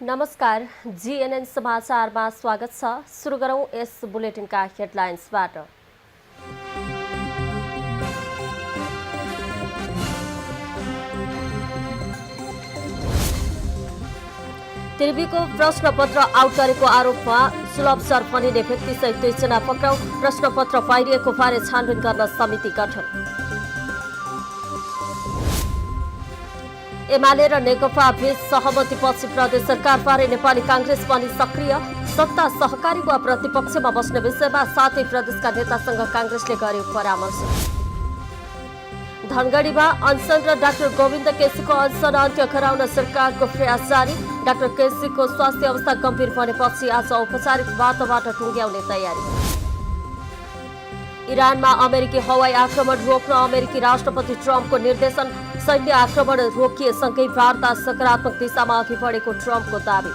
नमस्कार, जीएनएन समाचारमा स्वागत छ। सुरु गरौं यस बुलेटिनका हेडलाइन्सबाट। त्रिवीको प्रश्नपत्र आउट गरेको आरोपमा सुलभ सरफनिने व्यक्तिसहित 2 जना पक्राउ। प्रश्नपत्र पाइरिएको बारे छानबिन गर्न समिति गठन। एमाले र नेकपा बीच सहमतिपछि प्रदेश सरकारबारे नेपाली कांग्रेस पनि सक्रिय। सत्ता सहकारी वा प्रतिपक्षमा बस्ने विषयमा 7 प्रदेशका नेतासँग कांग्रेसले गर्यो परामर्श। धनगढीमा अनसन र डाक्टर गोविन्द केसीको अनसन अन्त्य गराउन सरकारको प्रयास जारी। डाक्टर केसीको स्वास्थ्य अवस्था गम्भीर बनेपछि आज औपचारिक वार्ताबाट टुङ्ग्याउने तयारी। इरानमा अमेरिकी हवाई आक्रमण रोक्न अमेरिकी राष्ट्रपति ट्रम्पको निर्देशन। सैन्य आक्रमण रोकिएसँगै वार्ता सकारात्मक दिशामा अघि बढेको ट्रम्पको दावी।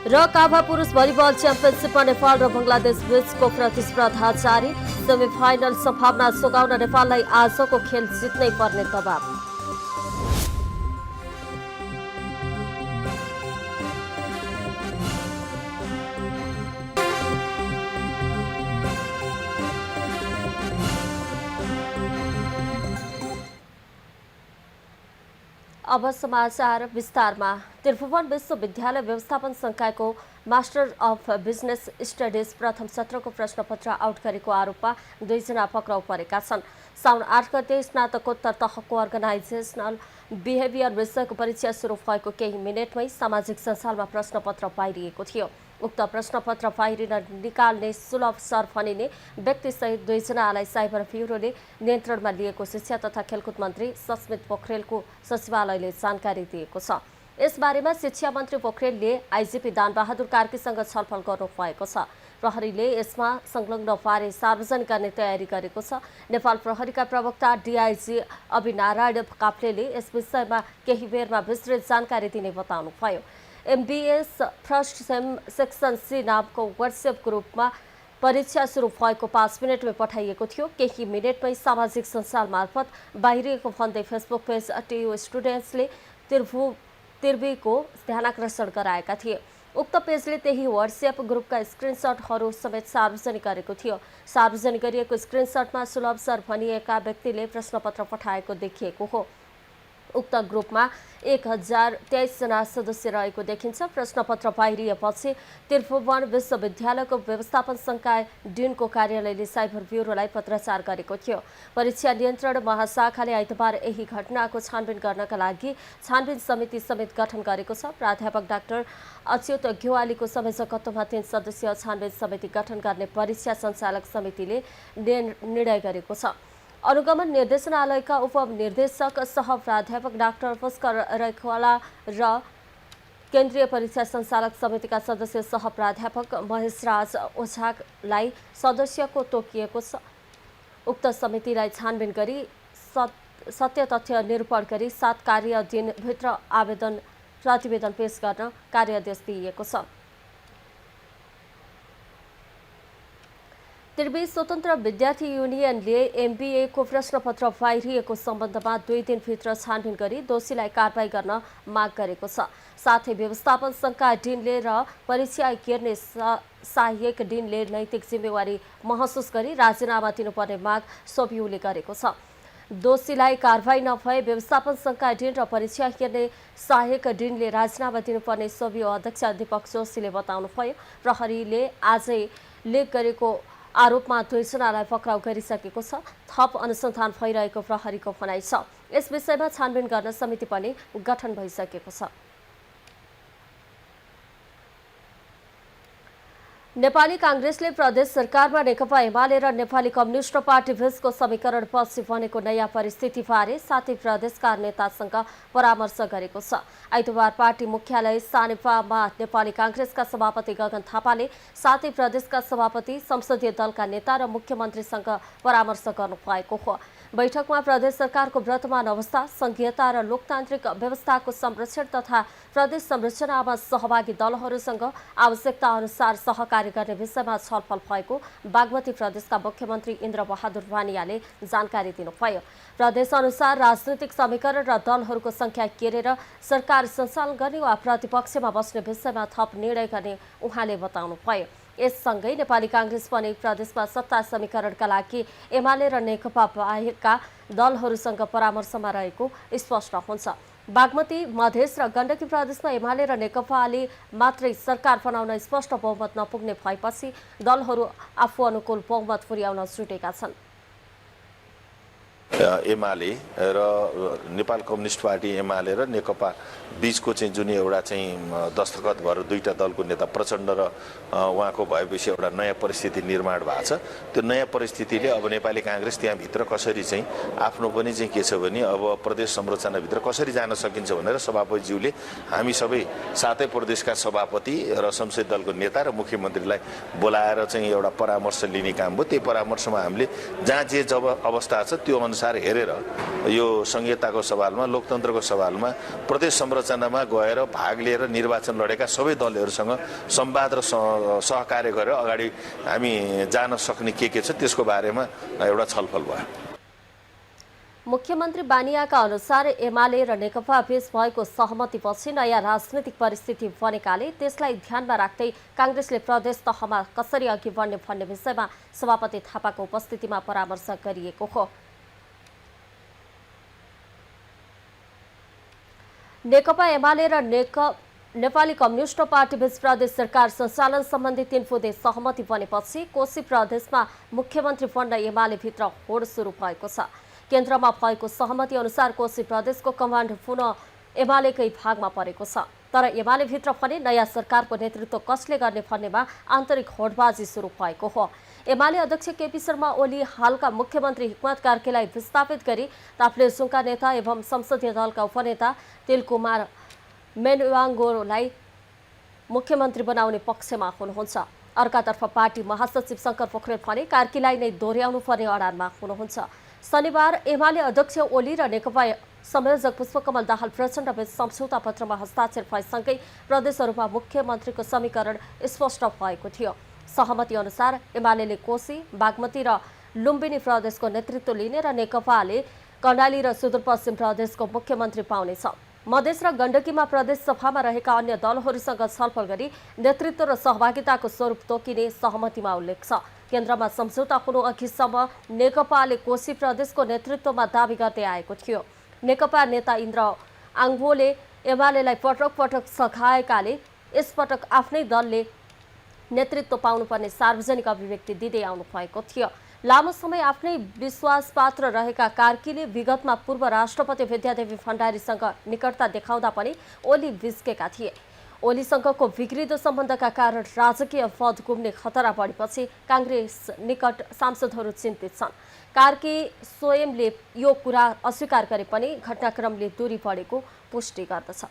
र काभा पुरुष भलिबल च्याम्पियनसिपमा नेपाल र बंगलादेश बीचको प्रतिस्पर्धा जारी। सेमिफाइनल सम्भावना सुगाउन नेपाललाई आजको खेल जित्नै पर्ने दबाव। अब समाचार विस्तारमा। त्रिभुवन विश्वविद्यालय व्यवस्थापन संकायको मास्टर अफ बिजनेस स्टडिज प्रथम सत्रको प्रश्नपत्र आउट गरेको आरोपमा 2 जना पक्राउ परेका छन्। साउन 8 गते स्नातकोत्तर तहको अर्गनाइजेसनल बिहेभियर विषयको परीक्षा सुरु भएको केही मिनेटमै सामाजिक सञ्जालमा प्रश्नपत्र पाइरिएको थियो। उक्त प्रश्नपत्र पाइरिन निकाल्ने सुलभ सरफनिने व्यक्तिसहित 2 जनालाई साइबर ब्युरोले नियन्त्रणमा लिएको शिक्षा तथा खेलकुद मन्त्री सस्मित पोखरेलको सचिवालयले जानकारी दिएको छ। यसबारेमा शिक्षा मन्त्री पोखरेलले आइजिपी दानबहादुर कार्कीसँग छलफल गर्नुभएको छ। प्रहरीले यसमा संलग्न पारे सार्वजनिक गर्ने तयारी गरेको छ। नेपाल प्रहरीका प्रवक्ता डीआईजी अभिनारायण काप्लेले यस विषयमा केही बेरमा विस्तृत जानकारी दिने बताउनुभयो। MBS first sem section C नामको व्हाट्सएप ग्रुपमा परीक्षा सुरु भएको 5 मिनटमै पठाइएको थियो। केही मिनेटमै सामाजिक सञ्जाल मार्फत बाहिरिएको भन्दै फेसबुक पेज टीयू स्टुडेन्ट्सले त्रिवीको ध्यानाकर्षण गराएका थिए। उक्त पेजले त्यही व्हाट्सएप ग्रुपका स्क्रिनसटहरू समेत सार्वजनिक गरेको थियो। सार्वजनिक गरिएको स्क्रिनसटमा सुलभ सर भनिएका व्यक्तिले प्रश्नपत्र पठाएको देखिएको हो। उक्त ग्रुपमा 1023 जना सदस्य रहेको देखिन्छ। प्रश्नपत्र पाइरिएपछि त्रिभुवन विश्वविद्यालयको व्यवस्थापन संकाय डिनको कार्यालयले साइबर ब्युरोलाई पत्राचार गरेको थियो। परीक्षा नियन्त्रण महाशाखाले आइतबार यही घटनाको छानबिन गर्नका लागि छानबिन समिति समेत गठन गरेको छ। प्राध्यापक डाक्टर अच्युत घेवालीको संयोजकत्वमा 3 सदस्यीय छानबिन समिति गठन गर्ने परीक्षा सञ्चालक समितिले निर्णय गरेको छ। अनुगमन निर्देशनालयका उपनिर्देशक सह प्राध्यापक डाक्टर पुष्कर रैखवाला र केन्द्रीय परीक्षा सञ्चालक समितिका सदस्य सह प्राध्यापक महेशराज ओझालाई सदस्यको तोकिएको छ। उक्त समितिलाई छानबिन गरी सत्य तथ्य निरूपण गरी 7 कार्य दिनभित्र प्रतिवेदन पेश गर्न कार्यादेश दिइएको छ। त्रिवी स्वतन्त्र विद्यार्थी युनियनले एमबीएको प्रश्नपत्र पाइरिएको सम्बन्धमा 2 दिनभित्र छानबिन गरी दोषीलाई कारबाही गर्न माग गरेको छ। साथै व्यवस्थापन संकाय डिनले र परीक्षा हेर्ने सहायक डिनले नैतिक जिम्मेवारी महसुस गरी राजीनामा दिनुपर्ने माग सोभियूले गरेको छ। दोषीलाई कारबाही नभए व्यवस्थापन संकाय डिन र परीक्षा हेर्ने सहायक डिनले राजीनामा दिनुपर्ने सोभियू अध्यक्ष दीपक जोशीले बताउनुभयो। प्रहरीले आजै लेख गरेको आरोपमा 2 जनालाई पक्राउ गरिसकेको छ। थप अनुसन्धान भइरहेको प्रहरीको भनाइ छ। यस विषयमा छानबिन गर्न समिति पनि गठन भइसकेको छ। नेपाली कांग्रेसले प्रदेश सरकारमा नेकपा एमाले र नेपाली कम्युनिस्ट पार्टी बीचको समीकरण पछि बनेको नयाँ परिस्थितिबारे 7 प्रदेशका नेतासँग परामर्श गरेको छ। आइतबार पार्टी मुख्यालय सानेपामा नेपाली कांग्रेसका सभापति गगन थापाले 7 प्रदेशका सभापति, संसदीय दलका नेता र मुख्यमन्त्रीसँग परामर्श गर्नुभएको हो। बैठकमा प्रदेश सरकारको वर्तमान अवस्था, संघीयता र लोकतान्त्रिक व्यवस्थाको संरक्षण तथा प्रदेश संरचनामा सहभागी दलहरूसँग आवश्यकता अनुसार सहकार्य गर्ने विषयमा छलफल भएको बागमती प्रदेशका मुख्यमन्त्री इन्द्रबहादुर वानियाले जानकारी दिनुभयो। प्रदेश अनुसार राजनीतिक समीकरण र दलहरूको संख्या केरेर सरकार सञ्चालन गर्ने वा प्रतिपक्षमा बस्ने विषयमा थप निर्णय गर्ने उहाँले बताउनुभयो। यससँगै नेपाली कांग्रेस पनि प्रदेशमा सत्ता समीकरणका लागि एमाले र नेकपा बाहेकका दलहरूसँग परामर्शमा रहेको स्पष्ट हुन्छ। बागमती, मधेस र गण्डकी प्रदेशमा एमाले र नेकपाले मात्रै सरकार बनाउन स्पष्ट बहुमत नपुग्ने भएपछि दलहरू आफू अनुकूल बहुमत पुर्याउन जुटेका छन्। एमाले र नेपाल कम्युनिस्ट पार्टी एमाले र नेकपा बीचको चाहिँ जुन एउटा चाहिँ दस्तखत भएर दुईटा दलको नेता प्रचण्ड र उहाँको भएपछि एउटा नयाँ परिस्थिति निर्माण भएको छ। त्यो नयाँ परिस्थितिले अब नेपाली कांग्रेस त्यहाँभित्र कसरी चाहिँ आफ्नो पनि चाहिँ के छ भने अब प्रदेश संरचनाभित्र कसरी जान सकिन्छ भनेर सभापतिज्यूले हामी सबै सातै प्रदेशका सभापति र संसदीय दलको नेता र मुख्यमन्त्रीलाई बोलाएर चाहिँ एउटा परामर्श लिने काम भयो। त्यही परामर्शमा हामीले जहाँ जे जब अवस्था छ त्यो अनुसार हेरेर यो संहिताको सवालमा, लोकतन्त्रको सवालमा प्रदेश संरचनामा गएर भाग लिएर निर्वाचन लडेका सबै दलहरूसँग संवाद र सहकार्य गरेर अगाडि हामी जान सक्ने के छ त्यसको बारेमा एउटा छलफल भयो। मुख्यमन्त्री बानियाका अनुसार एमाले र नेकपा बीच भएको सहमतिपछि नयाँ राजनीतिक परिस्थिति बनेकाले त्यसलाई ध्यानमा राख्दै कांग्रेसले प्रदेश तहमा कसरी अघि बढ्ने भन्ने विषयमा सभापति थापाको उपस्थितिमा परामर्श गरिएको हो। नेकपा एमाले र नेपाली कम्युनिस्ट पार्टी बीच प्रदेश सरकार सञ्चालन सम्बन्धी 3 बुँदे सहमति बनेपछि कोशी प्रदेशमा मुख्यमन्त्री बन्न एमाले भित्र होड सुरु भएको छ। केन्द्रमा भएको सहमति अनुसार कोशी प्रदेशको कमान्ड पुनः एमालेकै भागमा परेको छ। तर एमाले भित्र पनि नयाँ सरकारको नेतृत्व कसले गर्ने भन्नेमा आन्तरिक होडबाजी सुरु भएको हो। एमाले अध्यक्ष केपी शर्मा ओली हालका मुख्यमन्त्री हिक्मत कार्कीलाई विस्थापित गरी ताप्लेजुङका नेता एवं संसदीय दलका उपनेता तिलकुमार मेनवाङ्गोलाई मुख्यमन्त्री बनाउने पक्षमा हुनुहुन्छ। अर्कातर्फ पार्टी महासचिव शंकर पोखरेल भने कार्कीलाई नै दोहोर्याउनु पर्ने अडानमा हुनुहुन्छ। शनिबार एमाले अध्यक्ष ओली र नेकपा संयोजक पुष्पकमल दाहाल प्रचण्ड बीच सम्झौता पत्रमा हस्ताक्षर भएसँगै प्रदेशहरूमा मुख्यमन्त्रीको समीकरण स्पष्ट भएको थियो। सहमति अनुसार एमाले कोशी, बागमती र लुम्बिनी प्रदेशको नेतृत्व लिने र नेकपाले कर्णाली र सुदूरपश्चिम प्रदेशको मुख्यमन्त्री पाउनेछ। मधेस र गण्डकीमा प्रदेश सभामा रहेका अन्य दलहरूसँग छलफल गरी नेतृत्व र सहभागिताको स्वरूप तोकिने सहमतिमा उल्लेख छ। केन्द्रमा सम्झौता हुनु अघिसम्म नेकपाले कोशी प्रदेशको नेतृत्वमा दावी गर्दै आएको थियो। नेकपा नेता इन्द्र आङ्बोले एमालेलाई पटक पटक सघाएकाले यसपटक आफ्नै दलले नेतृत्व पाउनुपर्ने सार्वजनिक अभिव्यक्ति दिँदै आउनु भएको थियो। लामो समय आफ्नै विश्वासपात्र रहेका कार्कीले विगतमा पूर्व राष्ट्रपति विद्यादेवी भण्डारीसँग निकटता देखाउँदा पनि ओली विस्केका थिए। ओलीसँगको बिग्रिदो सम्बन्धका कारण राजकीय पद गुम्ने खतरा बढेपछि कांग्रेस निकट सांसदहरू चिन्तित छन्। कार्की स्वयंले यो कुरा अस्वीकार गरे पनि घटनाक्रमले दूरी बढेको पुष्टि गर्दछ।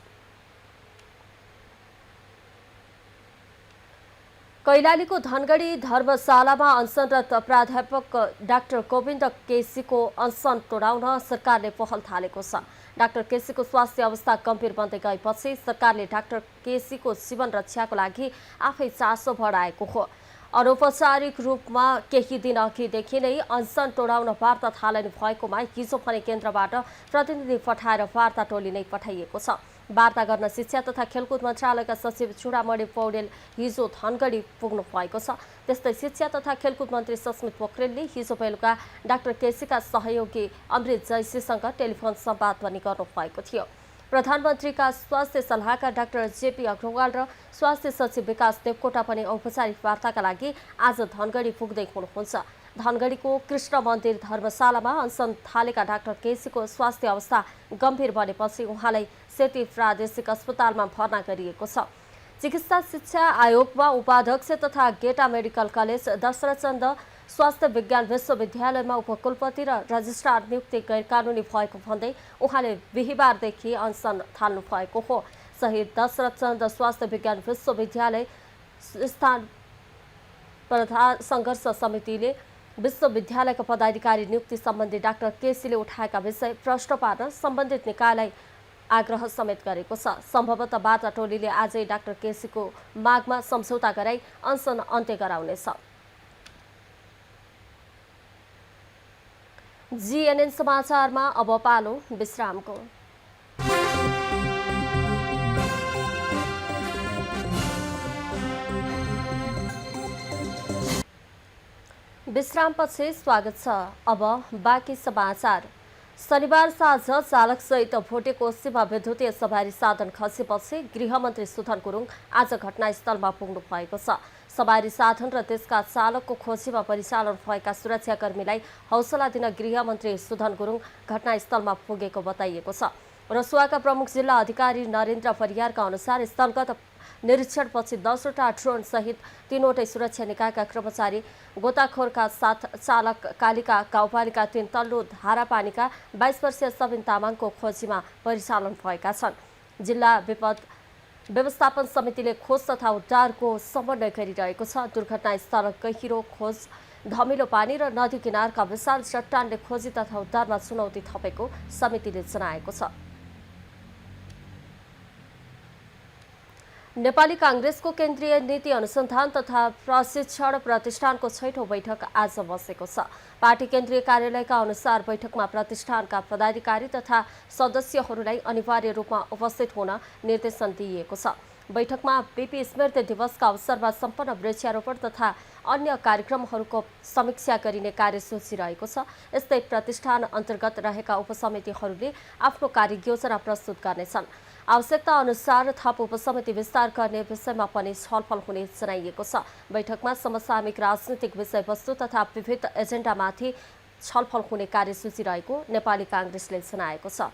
कैलालीको धनगढी धर्मशालामा अनसनरत प्राध्यापक डाक्टर गोविन्द केसीको अनसन तोडाउन सरकारले पहल थालेको छ। डाक्टर केसीको स्वास्थ्य अवस्था गम्भीर बन्दै गएपछि सरकारले डाक्टर केसीको जीवन रक्षाको लागि आफै चासो बढाएको हो। अनौपचारिक रूपमा केही दिन अघिदेखि नै अनसन तोडाउन वार्ता थालनी भएकोमा हिजो पनि केन्द्रबाट प्रतिनिधि पठाएर वार्ता टोली नै पठाइएको छ। वार्ता गर्न शिक्षा तथा खेलकुद मन्त्रालयका सचिव चुडामणि पौडेल हिजो धनगढी पुग्नु भएको छ। त्यस्तै शिक्षा तथा खेलकुद मन्त्री सस्मित पोखरेलले हिजो बेलुका डाक्टर केसीका सहयोगी अमृत जैसीसँग टेलिफोन संवाद पनि गर्नुभएको थियो। प्रधानमन्त्रीका स्वास्थ्य सल्लाहकार डाक्टर जेपी अग्रवाल र स्वास्थ्य सचिव विकास देवकोटा पनि औपचारिक वार्ताका लागि आज धनगढी पुग्दै हुनुहुन्छ। धनगढीको कृष्ण मन्दिर धर्मशालामा अनसन थालेका डाक्टर केसीको स्वास्थ्य अवस्था गम्भीर बनेपछि उहाँलाई सेती प्रादेशिक अस्पतालमा भर्ना गरिएको छ। चिकित्सा शिक्षा आयोगमा उपाध्यक्ष तथा गेटा मेडिकल कलेज, दशरथचन्द स्वास्थ्य विज्ञान विश्वविद्यालयमा उपकुलपति र रजिस्ट्रार नियुक्ति गैरकानुनी भएको भन्दै उहाँले बिहिबारदेखि अनसन थाल्नु भएको हो। शहीद दशरथचन्द स्वास्थ्य विज्ञान विश्वविद्यालय स्थान प्रधान सङ्घर्ष समितिले विश्वविद्यालयका पदाधिकारी नियुक्ति सम्बन्धी डाक्टर केसीले उठाएका विषय प्रश्न पार्न सम्बन्धित निकायलाई आग्रह समेत गरेको छ। सम्भवतः वार्ता टोलीले आजै डाक्टर केसीको मागमा सम्झौता गराई अनसन अन्त्य गराउनेछ। जीएनएन समाचारमा अब पालो विश्रामको। विश्रामपछि स्वागत छ। अब बाँकी समाचार। शनिबार साँझ चालकसहित भोटेकोसीमा विद्युतीय सवारी साधन खसेपछि गृहमन्त्री सुधन गुरुङ आज घटनास्थलमा पुग्नु भएको छ। सवारी साधन र त्यसका चालकको खोजीमा परिचालन भएका सुरक्षाकर्मीलाई हौसला दिन गृहमन्त्री सुधन गुरुङ घटनास्थलमा पुगेको बताइएको छ। रसुवाका प्रमुख जिल्ला अधिकारी नरेन्द्र परियारका अनुसार स्थलगत निरीक्षणपछि 10वटा ड्रोन सहित 3वटै सुरक्षा निकायका कर्मचारी गोताखोरका साथ चालक कालिका गाउँपालिका 3 तल्लो धारापानीका 22 वर्षीय सबिन तामाङको खोजीमा परिचालन भएका छन्। जिल्ला विपद व्यवस्थापन समितिले खोज तथा उद्धारको समन्वय गरिरहेको छ। दुर्घटनास्थल गहिरो खोज, धमिलो पानी र नदी किनारका विशाल चट्टानले खोजी तथा उद्धारमा चुनौती थपेको समितिले जनाएको छ। नेपाली कांग्रेसको केन्द्रीय नीति अनुसन्धान तथा प्रशिक्षण प्रतिष्ठानको 6औं बैठक आज बसेको छ। पार्टी केन्द्रीय कार्यालयका अनुसार बैठकमा प्रतिष्ठानका पदाधिकारी तथा सदस्यहरूलाई अनिवार्य रूपमा उपस्थित हुन निर्देशन दिइएको छ। बैठकमा बीपी स्मृति दिवसका अवसरमा सम्पन्न वृक्षारोपण तथा अन्य कार्यक्रमहरूको समीक्षा गरिने कार्यसूची रहेको छ। यस्तै प्रतिष्ठान अन्तर्गत रहेका उपसमितिहरूले आफ्नो कार्ययोजना प्रस्तुत गर्नेछन्। आवश्यकता अनुसार थप उपसमिति विस्तार गर्ने विषयमा पनि छलफल हुने जनाइएको छ। बैठकमा समसामयिक राजनीतिक विषयवस्तु तथा विविध एजेन्डामाथि छलफल हुने कार्यसूची रहेको नेपाली कांग्रेसले जनाएको छ।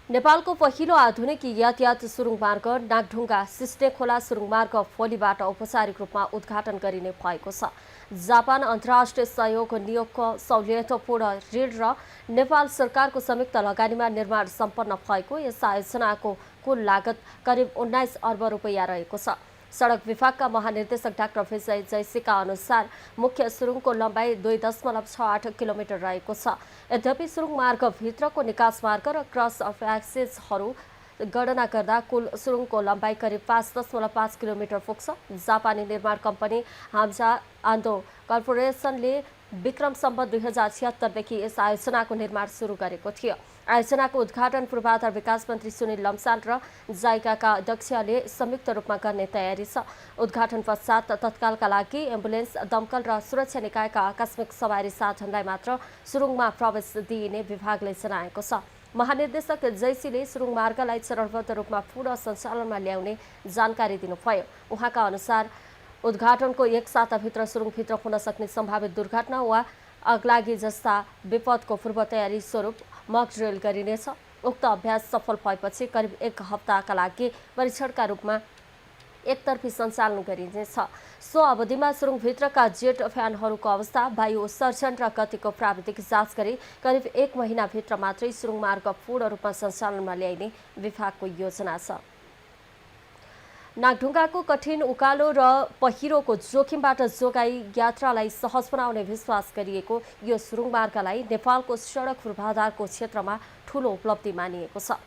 नेपालको पहिलो आधुनिक यातायात सुरुङ मार्ग नागढुङ्गा सिस्नेखोला सुरुङ मार्ग भोलिबाट औपचारिक रूपमा उद्घाटन गरिने भएको छ। जापान अन्तर्राष्ट्रिय सहयोग नियोगको सहुलियतपूर्ण ऋण र नेपाल सरकारको संयुक्त लगानीमा निर्माण सम्पन्न भएको यस आयोजनाको कुल लागत करिब 19 अर्ब रुपैयाँ रहेको छ। सडक विभागका महानिर्देशक डाक्टर विजय जयसीका अनुसार मुख्य सुरुङको लम्बाइ 2.68 किलोमिटर रहेको छ। यद्यपि सुरुङ मार्गभित्रको निकास मार्ग र क्रस अफ एक्सेसहरू गणना गर्दा कुल सुरुङको लम्बाइ करिब 5.5 किलोमिटर पुग्छ। जापानी निर्माण कम्पनी हाम्जा आन्दो कर्पोरेसनले विक्रम सम्वत 2076 देखि यस आयोजनाको निर्माण सुरु गरेको थियो। आयोजनाको उद्घाटन पूर्वाधार विकास मन्त्री सुनिल लम्साल र जाइकाका अध्यक्षले संयुक्त रूपमा गर्ने तयारी छ। उद्घाटन पश्चात तत्कालका लागि एम्बुलेन्स, दमकल र सुरक्षा निकायका आकस्मिक सवारी साधनलाई मात्र सुरुङमा प्रवेश दिइने विभागले जनाएको छ। महानिर्देशक जयसीले सुरुङ मार्गलाई चरणबद्ध रूपमा पुनः सञ्चालनमा ल्याउने जानकारी दिनुभयो। उहाँका अनुसार उद्घाटनको एक साताभित्र सुरुङभित्र हुन सक्ने सम्भावित दुर्घटना वा अग्लागी जस्ता विपदको पूर्व तयारी स्वरूप मक ड्रिल गरिनेछ। उक्त अभ्यास सफल भएपछि करिब 1 हप्ताका लागि परीक्षणका रूपमा एकतर्फी सञ्चालन गरिनेछ। सो अवधिमा सुरुङभित्रका जेट फ्यानहरूको अवस्था, वायु उत्सर्जन र गतिको प्राविधिक जाँच गरी करिब 1 महिनाभित्र मात्रै सुरुङ मार्ग पूर्ण रूपमा सञ्चालनमा ल्याइने विभागको योजना छ। नागढुङ्गाको कठिन उकालो र पहिरोको जोखिमबाट जोगाई यात्रालाई सहज बनाउने विश्वास गरिएको यो सुरुङ मार्गलाई नेपालको सडक पूर्वाधारको क्षेत्रमा ठूलो उपलब्धि मानिएको छ।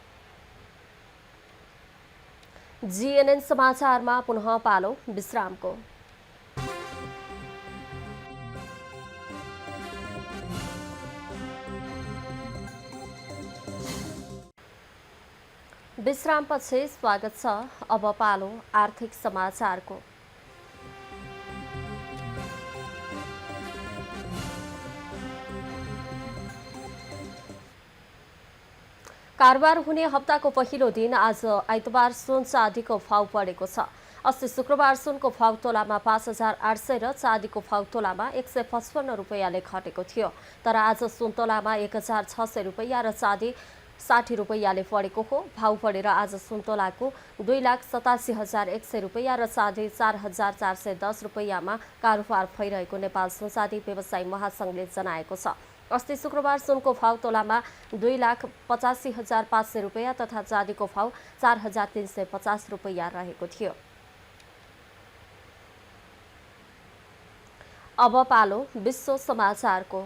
जीएनएन समाचारमा पुनः पालो विश्रामको। विश्रामपछि स्वागत छ। अब पालो आर्थिक समाचारको। कारोबार हुने हप्ताको पहिलो दिन आज आइतबार सुन चाँदीको भाव बढेको छ। अस्ति शुक्रबार सुनको भाव तोलामा 5,800 र चाँदीको भाव तोलामा 155 रुपैयाँले घटेको थियो। तर आज सुन तोलामा 1,600 रुपैयाँ र चाँदी 60 रुपैयाँले बढेको हो। भाव बढेर आज सुन तोलाको 2,87,100 रुपैयाँ र चाँदी 4,410 रुपैयाँमा कारोबार भइरहेको नेपाल सुन चाँदी व्यवसायी महासङ्घले जनाएको छ। अस्ति शुक्रबार सुनको भाव तोलामा 2,85,500 रुपैयाँ तथा चाँदीको भाव 4,350 रुपैयाँ रहेको थियो। अब पालो विश्व समाचारको।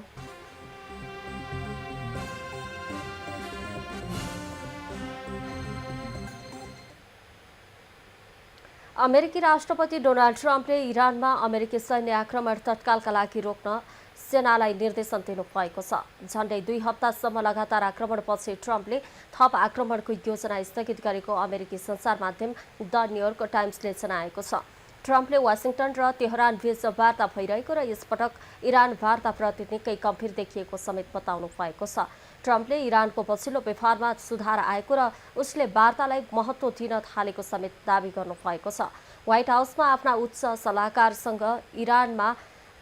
अमेरिकी राष्ट्रपति डोनाल्ड ट्रम्पले इरानमा अमेरिकी सैन्य आक्रमण तत्कालका लागि रोक्न सेनालाई निर्देशन दिनुभएको छ। झण्डै 2 हप्तासम्म लगातार आक्रमणपछि ट्रम्पले थप आक्रमणको योजना स्थगित गरेको अमेरिकी सञ्चार माध्यम द न्युयोर्क टाइम्सले जनाएको छ। ट्रम्पले वाशिंटन र तेहरान बीच वार्ता भइरहेको र यसपटक इरान वार्ताप्रति निकै गम्भीर देखिएको समेत बताउनु भएको छ। ट्रम्पले इरानको पछिल्लो व्यवहारमा सुधार आएको र उसले वार्तालाई महत्त्व दिन थालेको समेत दावी गर्नुभएको छ। व्हाइट हाउसमा आफ्ना उच्च सल्लाहकारसँग इरानमा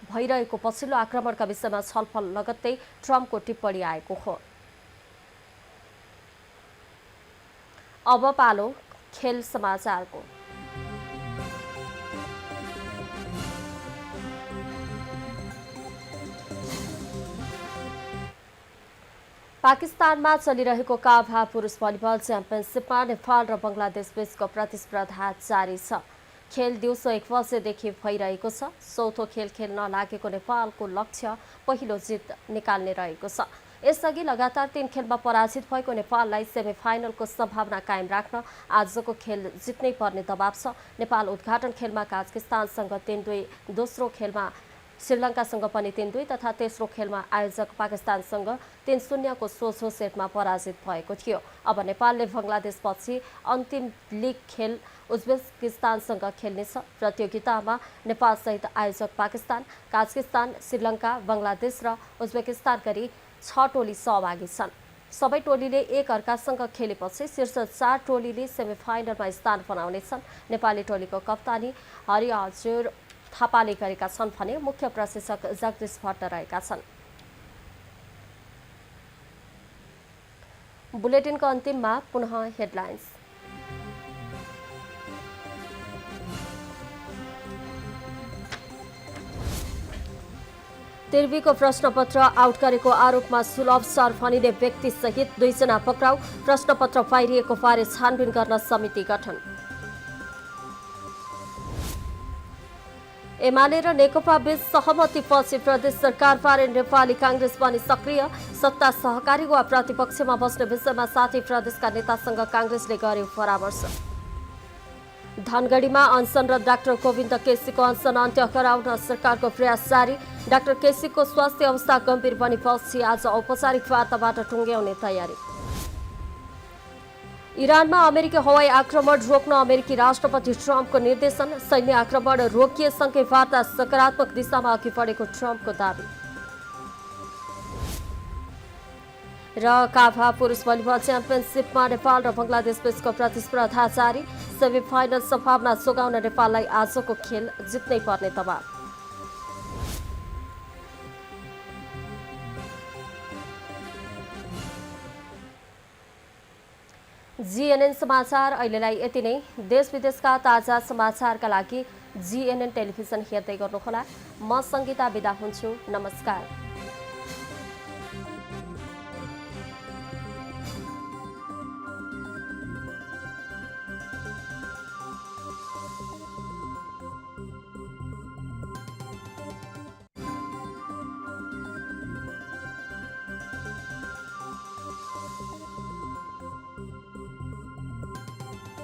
भइरहेको पछिल्लो आक्रमणका विषयमा छलफल लगत्तै ट्रम्पको टिप्पणी आएको हो। अब पालो खेल समाचारको। पाकिस्तानमा चलिरहेको काभा पुरुष भलिबल च्याम्पियनसिपमा नेपाल र बङ्गलादेश बीचको प्रतिस्पर्धा जारी छ। खेल दिउँसो 1 बजेदेखि भइरहेको छ। चौथो खेल खेल्न लागेको नेपालको लक्ष्य पहिलो जित निकाल्ने रहेको छ। यसअघि लगातार 3 खेलमा पराजित भएको नेपाललाई सेमिफाइनलको सम्भावना कायम राख्न आजको खेल जित्नै पर्ने दबाव छ। नेपाल उद्घाटन खेलमा काजाकिस्तानसँग 3-2, दोस्रो खेलमा श्रीलङ्कासँग पनि 3-2 तथा तेस्रो खेलमा आयोजक पाकिस्तानसँग 3-0 को सोझो सेटमा पराजित भएको थियो। अब नेपालले बङ्गलादेशपछि अन्तिम लिग खेल उज्बेकिस्तानसँग खेल्नेछ। प्रतियोगितामा नेपालसहित आयोजक पाकिस्तान, काजाकिस्तान, श्रीलङ्का, बङ्गलादेश र उज्बेकिस्तान गरी 6 टोली सहभागी छन्। सबै टोलीले एक अर्कासँग खेलेपछि शीर्ष 4 टोलीले सेमिफाइनलमा स्थान बनाउनेछन्। नेपाली टोलीको कप्तानी हरिहजुर थापाले गरेका छन् भने मुख्य प्रशिक्षक जगदीश भट्ट रहेका छन्। बुलेटिनको अन्तिममा पुनः हेडलाइन्स। तिर्बीको प्रश्नपत्र आउट गरेको आरोपमा सुलभ सर भनिने व्यक्ति सहित 2 जना पक्राउ। प्रश्नपत्र पाइरिएको बारे छानबिन गर्न समिति गठन। एमाले र नेकपा बीच सहमतिपछि प्रदेश सरकारबारे नेपाली कांग्रेस पनि सक्रिय। सत्ता सहकारी वा प्रतिपक्षमा बस्ने विषयमा साथै प्रदेशका नेतासँग कांग्रेसले गर्यो परामर्श। धनगढीमा अनसन र डाक्टर गोविन्द केसीको अनसन अन्त्य गराउन सरकारको प्रयास जारी। डाक्टर केसीको स्वास्थ्य अवस्था गम्भीर बनेपछि आज औपचारिक वार्ताबाट टुङ्ग्याउने तयारी। इरानमा अमेरिकी हवाई आक्रमण रोक्न अमेरिकी राष्ट्रपति ट्रम्पको निर्देशन। सैन्य आक्रमण रोकिएसँगै वार्ता सकारात्मक दिशामा अघि बढेको ट्रम्पको दावी। र काभा पुरुष भलिबल च्याम्पियनसिपमा नेपाल र बङ्गलादेश बीचको प्रतिस्पर्धा जारी। सेमिफाइनल सम्भावना जोगाउन नेपाललाई आजको खेल जित्नै पर्ने दबाव। जीएनएन समाचार अहिलेलाई यति नै। देश विदेशका ताजा समाचारका लागि जीएनएन टेलिभिजन हेर्दै गर्नुहोला। म सङ्गीता बिदा हुन्छु। नमस्कार।